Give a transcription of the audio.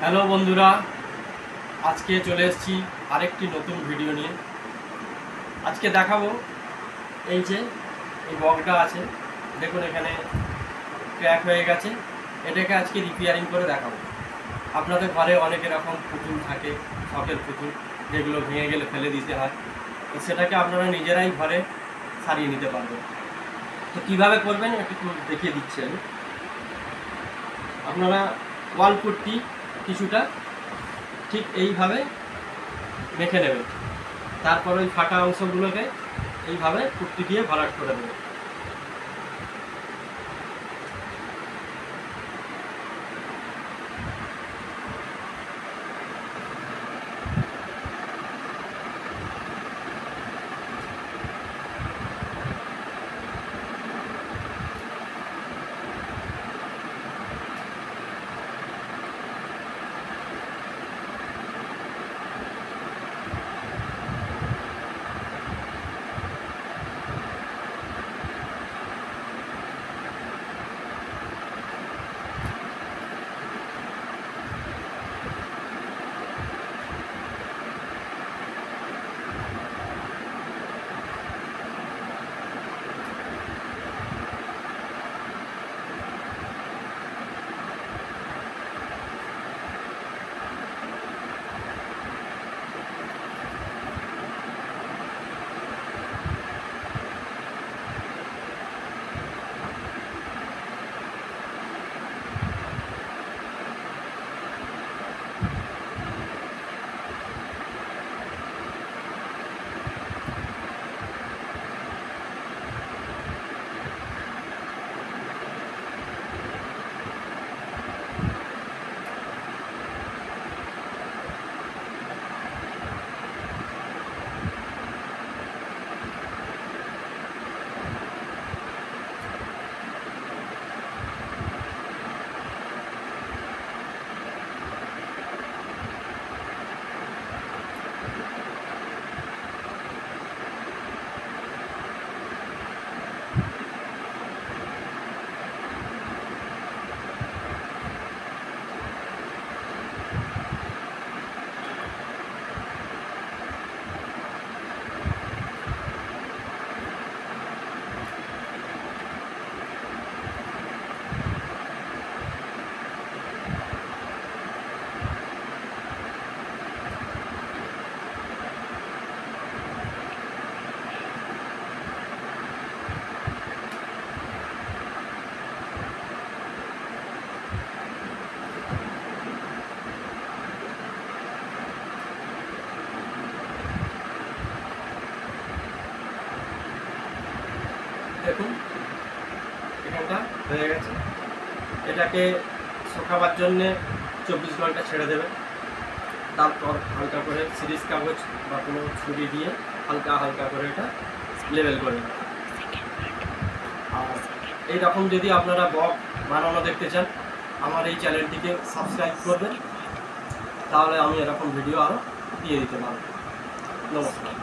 Hello বন্ধুরা, আজকে চলে এসেছি আরেকটি নতুন ভিডিও নিয়ে। আজকে দেখাবো এই যে এই বক্সটা আছে, দেখুন এখানে ক্র্যাক হয়ে গেছে। এটাকে আজকে রিপেয়ারিং করে দেখাবো। আপনাদের ঘরে অনেক এরকম পুতুল থাকে, শখের পুতুল, যেগুলো ভেঙে গেলে ফেলে দিতে হয়, তো সেটাকে আপনারা নিজেরাই ঘরে সারিয়ে নিতে পারবেন। তো কীভাবে করবেন একটু দেখিয়ে দিচ্ছি আমি। আপনারা ওয়াল পুট্টি কিছুটা ঠিক এইভাবে মেখে নেবেন, তারপর ওই ফাটা অংশগুলোকে এইভাবে পুট্টি দিয়ে ভরাট করে দেবেন। দেখুন এখানটা হয়ে গেছে। এটাকে শুকাবার জন্যে 24 ঘন্টা ছেড়ে দেবেন। তারপর হালকা করে সিরিজ কাগজ বা কোনো ছুরি দিয়ে হালকা হালকা করে এটা লেবেল করে নেবেন। আর এইরকম যদি আপনারা বক্স বানানো দেখতে চান, আমার এই চ্যানেলটিকে সাবস্ক্রাইব করবেন, তাহলে আমি এরকম ভিডিও আরও দিয়ে দিতে পারবো। নমস্কার।